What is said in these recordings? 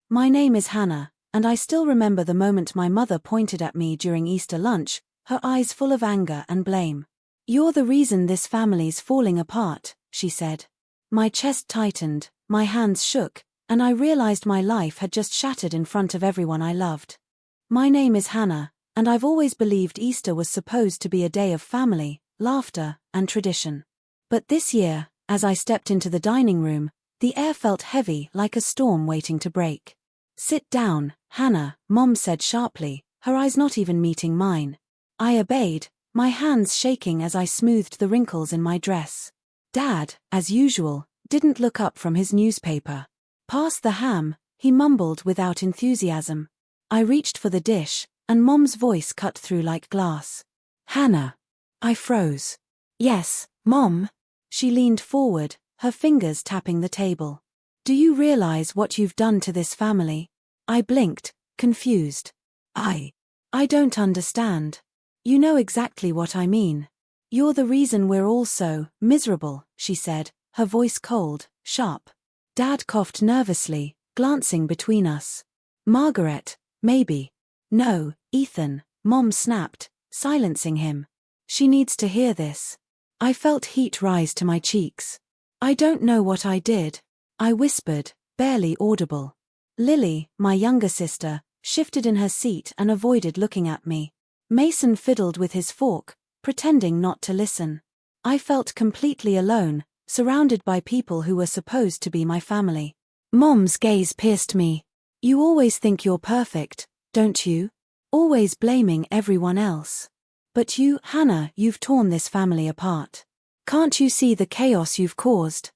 My name is Hannah, and I still remember the moment my mother pointed at me during Easter lunch, her eyes full of anger and blame. You're the reason this family's falling apart, she said. My chest tightened, my hands shook, and I realized my life had just shattered in front of everyone I loved. My name is Hannah, and I've always believed Easter was supposed to be a day of family, laughter, and tradition. But this year, as I stepped into the dining room, the air felt heavy like a storm waiting to break. Sit down, Hannah, Mom said sharply, her eyes not even meeting mine. I obeyed, my hands shaking as I smoothed the wrinkles in my dress. Dad, as usual, didn't look up from his newspaper. Pass the ham, he mumbled without enthusiasm. I reached for the dish, and Mom's voice cut through like glass. Hannah. I froze. Yes, Mom. She leaned forward, her fingers tapping the table. Do you realize what you've done to this family? I blinked, confused. I don't understand. You know exactly what I mean. You're the reason we're all so miserable, she said, her voice cold, sharp. Dad coughed nervously, glancing between us. Margaret, maybe. No, Ethan, Mom snapped, silencing him. She needs to hear this. I felt heat rise to my cheeks. I don't know what I did. I whispered, barely audible. Lily, my younger sister, shifted in her seat and avoided looking at me. Mason fiddled with his fork, pretending not to listen. I felt completely alone, surrounded by people who were supposed to be my family. Mom's gaze pierced me. You always think you're perfect, don't you? Always blaming everyone else. But you, Hannah, you've torn this family apart. Can't you see the chaos you've caused?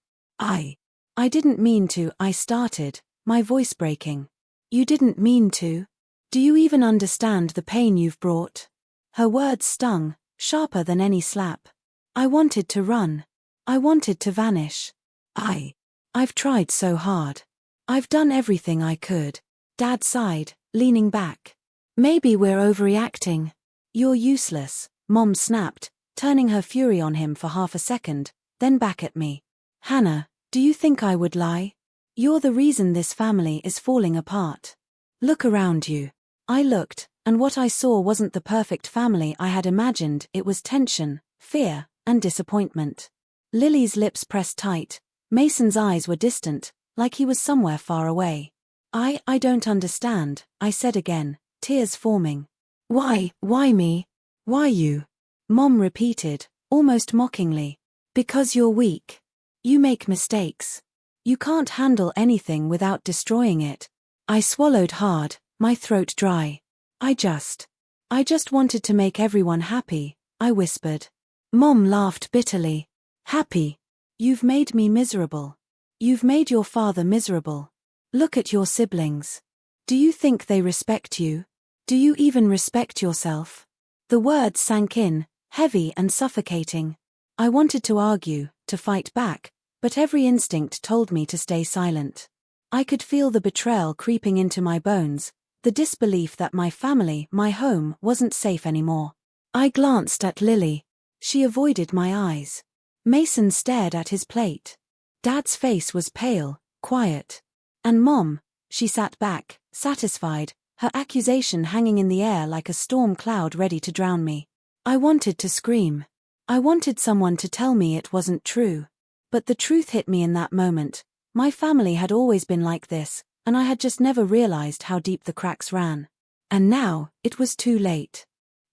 I didn't mean to, I started, my voice breaking. You didn't mean to? Do you even understand the pain you've brought? Her words stung, sharper than any slap. I wanted to run. I wanted to vanish. I've tried so hard. I've done everything I could. Dad sighed, leaning back. Maybe we're overreacting. You're useless, Mom snapped, turning her fury on him for half a second, then back at me. Hannah, do you think I would lie? You're the reason this family is falling apart. Look around you. I looked, and what I saw wasn't the perfect family I had imagined, it was tension, fear, and disappointment. Lily's lips pressed tight, Mason's eyes were distant, like he was somewhere far away. I don't understand, I said again, tears forming. Why me? Why you? Mom repeated, almost mockingly. Because you're weak. You make mistakes. You can't handle anything without destroying it. I swallowed hard, my throat dry. I just wanted to make everyone happy, I whispered. Mom laughed bitterly. Happy? You've made me miserable. You've made your father miserable. Look at your siblings. Do you think they respect you? Do you even respect yourself? The words sank in, heavy and suffocating. I wanted to argue, to fight back, but every instinct told me to stay silent. I could feel the betrayal creeping into my bones, the disbelief that my family, my home, wasn't safe anymore. I glanced at Lily. She avoided my eyes. Mason stared at his plate. Dad's face was pale, quiet. And Mom, she sat back, satisfied, her accusation hanging in the air like a storm cloud ready to drown me. I wanted to scream. I wanted someone to tell me it wasn't true. But the truth hit me in that moment. My family had always been like this, and I had just never realized how deep the cracks ran. And now, it was too late.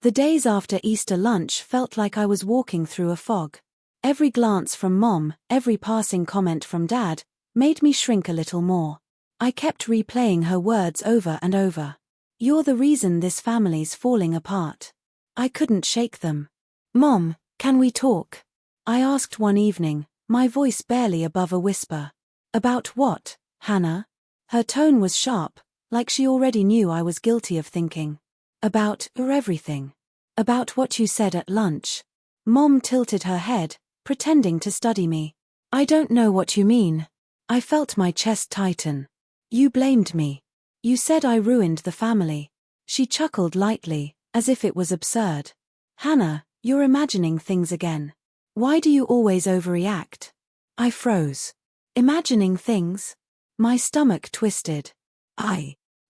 The days after Easter lunch felt like I was walking through a fog. Every glance from Mom, every passing comment from Dad, made me shrink a little more. I kept replaying her words over and over. You're the reason this family's falling apart. I couldn't shake them. Mom, can we talk? I asked one evening, my voice barely above a whisper. About what, Hannah? Her tone was sharp, like she already knew I was guilty of thinking. About everything. About what you said at lunch. Mom tilted her head, pretending to study me. I don't know what you mean. I felt my chest tighten. You blamed me. You said I ruined the family. She chuckled lightly, as if it was absurd. Hannah, you're imagining things again. Why do you always overreact? I froze. Imagining things? My stomach twisted.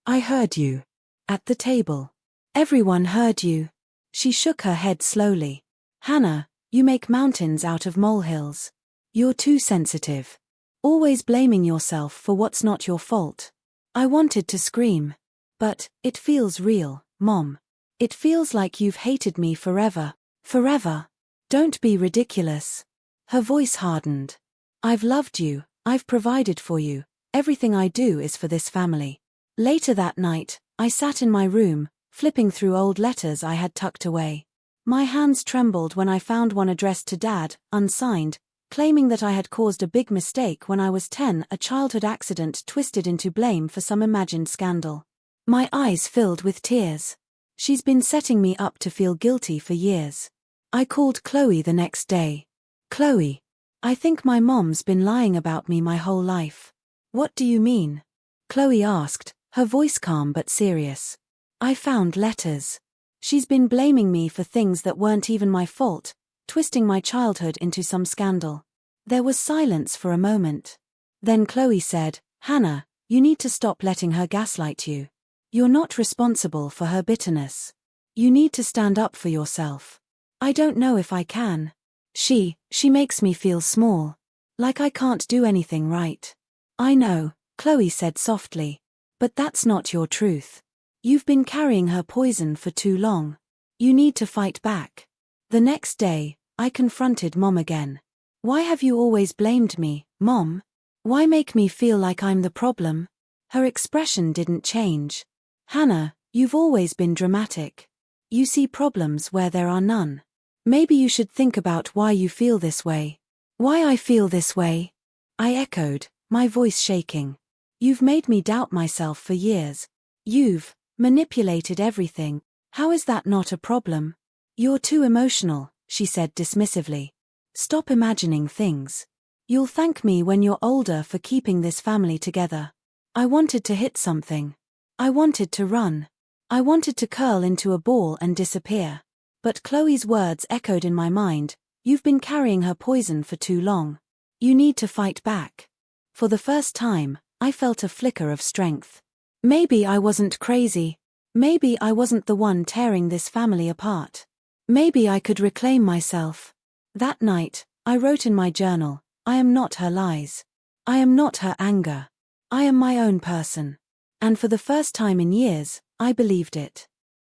I heard you. At the table. Everyone heard you. She shook her head slowly. Hannah, you make mountains out of molehills. You're too sensitive. Always blaming yourself for what's not your fault. I wanted to scream. But, it feels real, Mom. It feels like you've hated me forever. Forever. Don't be ridiculous. Her voice hardened. I've loved you, I've provided for you, everything I do is for this family. Later that night, I sat in my room, flipping through old letters I had tucked away. My hands trembled when I found one addressed to Dad, unsigned, claiming that I had caused a big mistake when I was 10, a childhood accident twisted into blame for some imagined scandal. My eyes filled with tears. She's been setting me up to feel guilty for years. I called Chloe the next day. Chloe, I think my mom's been lying about me my whole life. What do you mean? Chloe asked, her voice calm but serious. I found letters. She's been blaming me for things that weren't even my fault, twisting my childhood into some scandal. There was silence for a moment. Then Chloe said, Hannah, you need to stop letting her gaslight you. You're not responsible for her bitterness. You need to stand up for yourself. I don't know if I can. She makes me feel small. Like I can't do anything right. I know, Chloe said softly. But that's not your truth. You've been carrying her poison for too long. You need to fight back. The next day, I confronted Mom again. Why have you always blamed me, Mom? Why make me feel like I'm the problem? Her expression didn't change. Hannah, you've always been dramatic. You see problems where there are none. Maybe you should think about why you feel this way. Why I feel this way? I echoed, my voice shaking. You've made me doubt myself for years. You've manipulated everything. How is that not a problem? You're too emotional, she said dismissively. Stop imagining things. You'll thank me when you're older for keeping this family together. I wanted to hit something. I wanted to run. I wanted to curl into a ball and disappear. But Chloe's words echoed in my mind. You've been carrying her poison for too long. You need to fight back. For the first time, I felt a flicker of strength. Maybe I wasn't crazy. Maybe I wasn't the one tearing this family apart. Maybe I could reclaim myself. That night, I wrote in my journal, I am not her lies. I am not her anger. I am my own person. And for the first time in years, I believed it.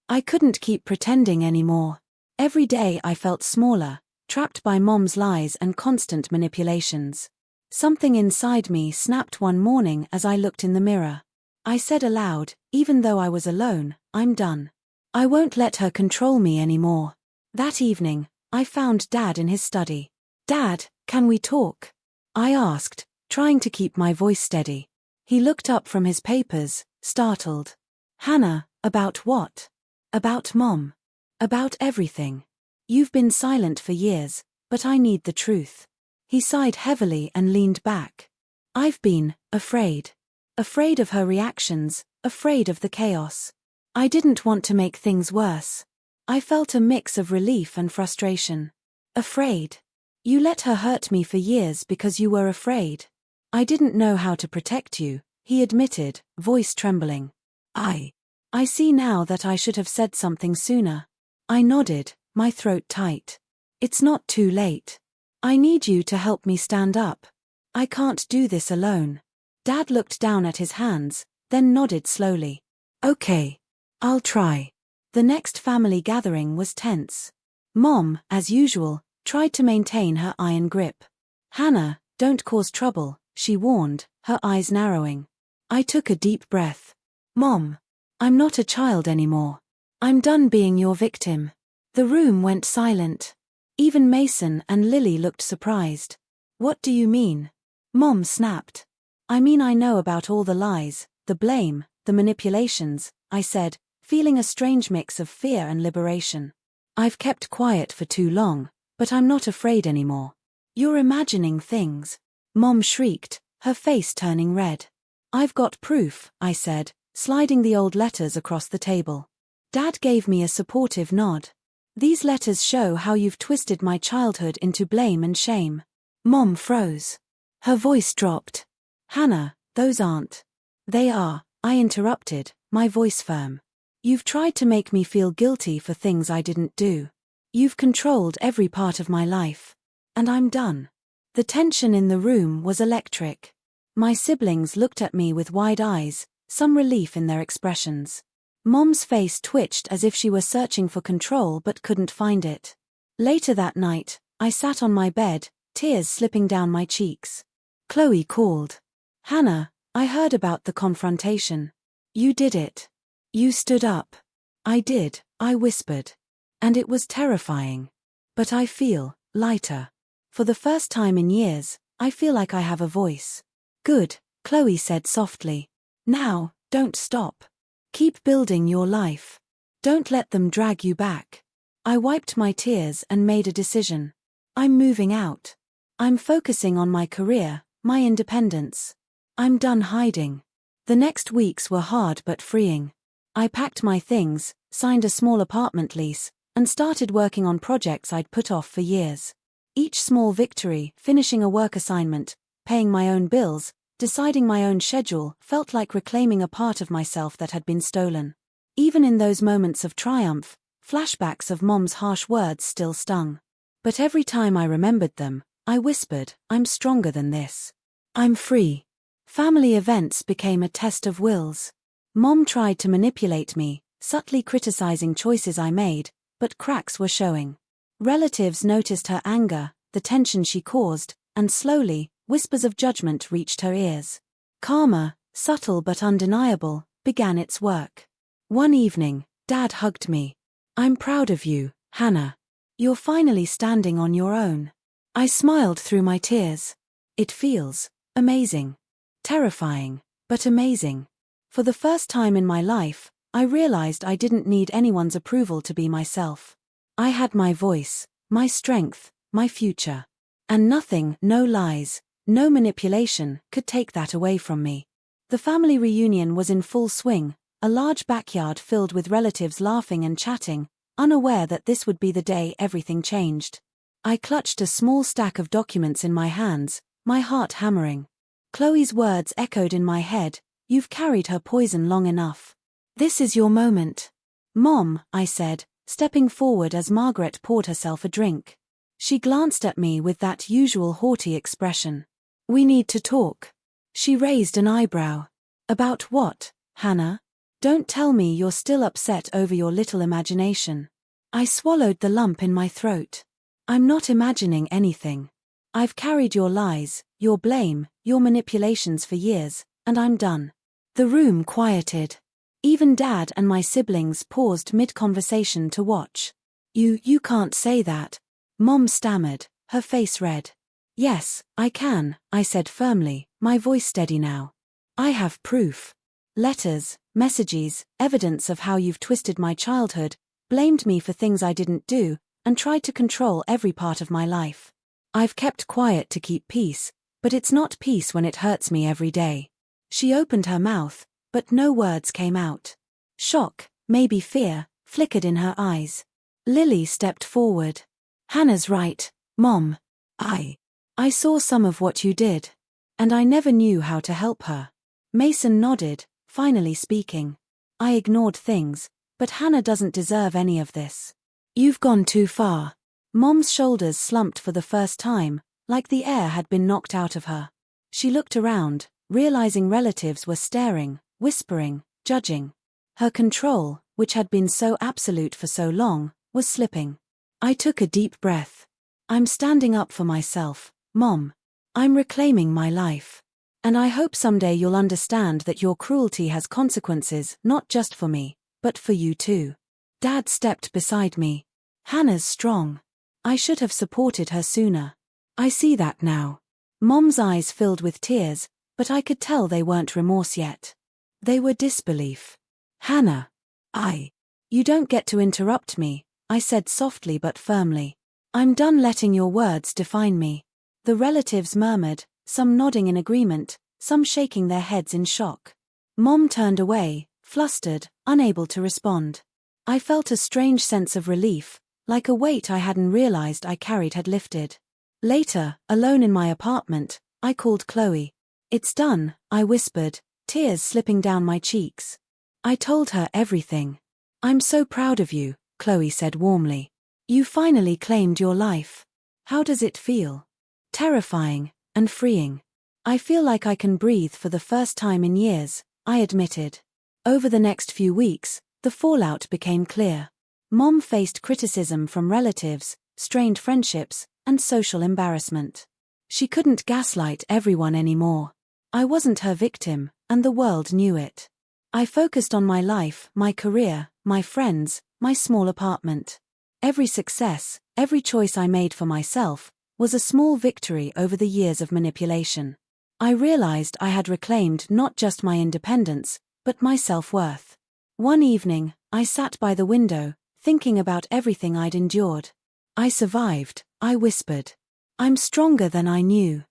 I couldn't keep pretending anymore. Every day I felt smaller, trapped by Mom's lies and constant manipulations. Something inside me snapped one morning as I looked in the mirror. I said aloud, even though I was alone, I'm done. I won't let her control me anymore. That evening, I found Dad in his study. Dad, can we talk? I asked, trying to keep my voice steady. He looked up from his papers, startled. Hannah, about what? About Mom. About everything. You've been silent for years, but I need the truth. He sighed heavily and leaned back. I've been afraid. Afraid of her reactions, afraid of the chaos. I didn't want to make things worse. I felt a mix of relief and frustration. Afraid. You let her hurt me for years because you were afraid. I didn't know how to protect you, he admitted, voice trembling. I see now that I should have said something sooner. I nodded, my throat tight. It's not too late. I need you to help me stand up. I can't do this alone. Dad looked down at his hands, then nodded slowly. Okay. I'll try. The next family gathering was tense. Mom, as usual, tried to maintain her iron grip. Hannah, don't cause trouble, she warned, her eyes narrowing. I took a deep breath. Mom, I'm not a child anymore. I'm done being your victim. The room went silent. Even Mason and Lily looked surprised. What do you mean? Mom snapped. I mean I know about all the lies, the blame, the manipulations, I said, feeling a strange mix of fear and liberation. I've kept quiet for too long, but I'm not afraid anymore. You're imagining things. Mom shrieked, her face turning red. I've got proof, I said, sliding the old letters across the table. Dad gave me a supportive nod. These letters show how you've twisted my childhood into blame and shame. Mom froze. Her voice dropped. Hannah, those aren't. They are, I interrupted, my voice firm. You've tried to make me feel guilty for things I didn't do. You've controlled every part of my life. And I'm done. The tension in the room was electric. My siblings looked at me with wide eyes, some relief in their expressions. Mom's face twitched as if she were searching for control but couldn't find it. Later that night, I sat on my bed, tears slipping down my cheeks. Chloe called. Hannah, I heard about the confrontation. You did it. You stood up. I did, I whispered. And it was terrifying. But I feel lighter. For the first time in years, I feel like I have a voice. Good, Chloe said softly. Now, don't stop. Keep building your life. Don't let them drag you back. I wiped my tears and made a decision. I'm moving out. I'm focusing on my career, my independence. I'm done hiding. The next weeks were hard but freeing. I packed my things, signed a small apartment lease, and started working on projects I'd put off for years. Each small victory, finishing a work assignment, paying my own bills, deciding my own schedule, felt like reclaiming a part of myself that had been stolen. Even in those moments of triumph, flashbacks of Mom's harsh words still stung. But every time I remembered them, I whispered, I'm stronger than this. I'm free. Family events became a test of wills. Mom tried to manipulate me, subtly criticizing choices I made, but cracks were showing. Relatives noticed her anger, the tension she caused, and slowly, whispers of judgment reached her ears. Karma, subtle but undeniable, began its work. One evening, Dad hugged me. I'm proud of you, Hannah. You're finally standing on your own. I smiled through my tears. It feels amazing. Terrifying, but amazing. For the first time in my life, I realized I didn't need anyone's approval to be myself. I had my voice, my strength, my future. And nothing, no lies, no manipulation, could take that away from me. The family reunion was in full swing, a large backyard filled with relatives laughing and chatting, unaware that this would be the day everything changed. I clutched a small stack of documents in my hands, my heart hammering. Chloe's words echoed in my head, you've carried her poison long enough. This is your moment. Mom, I said, stepping forward as Margaret poured herself a drink. She glanced at me with that usual haughty expression. We need to talk. She raised an eyebrow. About what, Hannah? Don't tell me you're still upset over your little imagination. I swallowed the lump in my throat. I'm not imagining anything. I've carried your lies, your blame, your manipulations for years, and I'm done. The room quieted. Even Dad and my siblings paused mid-conversation to watch. You can't say that. Mom stammered, her face red. Yes, I can, I said firmly, my voice steady now. I have proof. Letters, messages, evidence of how you've twisted my childhood, blamed me for things I didn't do, and tried to control every part of my life. I've kept quiet to keep peace, but it's not peace when it hurts me every day. She opened her mouth, but no words came out. Shock, maybe fear, flickered in her eyes. Lily stepped forward. Hannah's right, Mom. I saw some of what you did. And I never knew how to help her. Mason nodded, finally speaking. I ignored things, but Hannah doesn't deserve any of this. You've gone too far. Mom's shoulders slumped for the first time, like the air had been knocked out of her. She looked around, realizing relatives were staring, whispering, judging. Her control, which had been so absolute for so long, was slipping. I took a deep breath. I'm standing up for myself, Mom. I'm reclaiming my life. And I hope someday you'll understand that your cruelty has consequences not just for me, but for you too. Dad stepped beside me. Hannah's strong. I should have supported her sooner. I see that now. Mom's eyes filled with tears, but I could tell they weren't remorse yet. They were disbelief. Hannah. You don't get to interrupt me, I said softly but firmly. I'm done letting your words define me. The relatives murmured, some nodding in agreement, some shaking their heads in shock. Mom turned away, flustered, unable to respond. I felt a strange sense of relief, like a weight I hadn't realized I carried had lifted. Later, alone in my apartment, I called Chloe. It's done, I whispered, tears slipping down my cheeks. I told her everything. "I'm so proud of you," Chloe said warmly. "You finally claimed your life. How does it feel?" "Terrifying and freeing. I feel like I can breathe for the first time in years," I admitted. Over the next few weeks, the fallout became clear. Mom faced criticism from relatives, strained friendships, and social embarrassment. She couldn't gaslight everyone anymore. I wasn't her victim, and the world knew it. I focused on my life, my career, my friends, my small apartment. Every success, every choice I made for myself, was a small victory over the years of manipulation. I realized I had reclaimed not just my independence, but my self-worth. One evening, I sat by the window, thinking about everything I'd endured. "I survived," I whispered. "I'm stronger than I knew.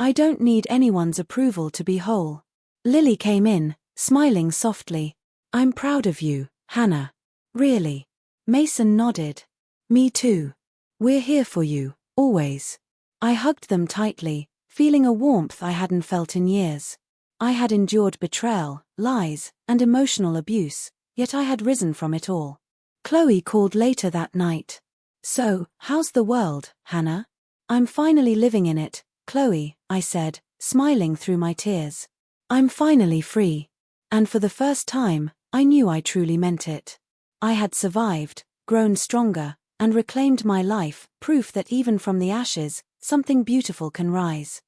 I don't need anyone's approval to be whole." Lily came in, smiling softly. "I'm proud of you, Hannah." "Really?" Mason nodded. "Me too. We're here for you, always." I hugged them tightly, feeling a warmth I hadn't felt in years. I had endured betrayal, lies, and emotional abuse, yet I had risen from it all. Chloe called later that night. "So, how's the world, Hannah?" "I'm finally living in it, Chloe," I said, smiling through my tears. "I'm finally free." And for the first time, I knew I truly meant it. I had survived, grown stronger, and reclaimed my life, proof that even from the ashes, something beautiful can rise.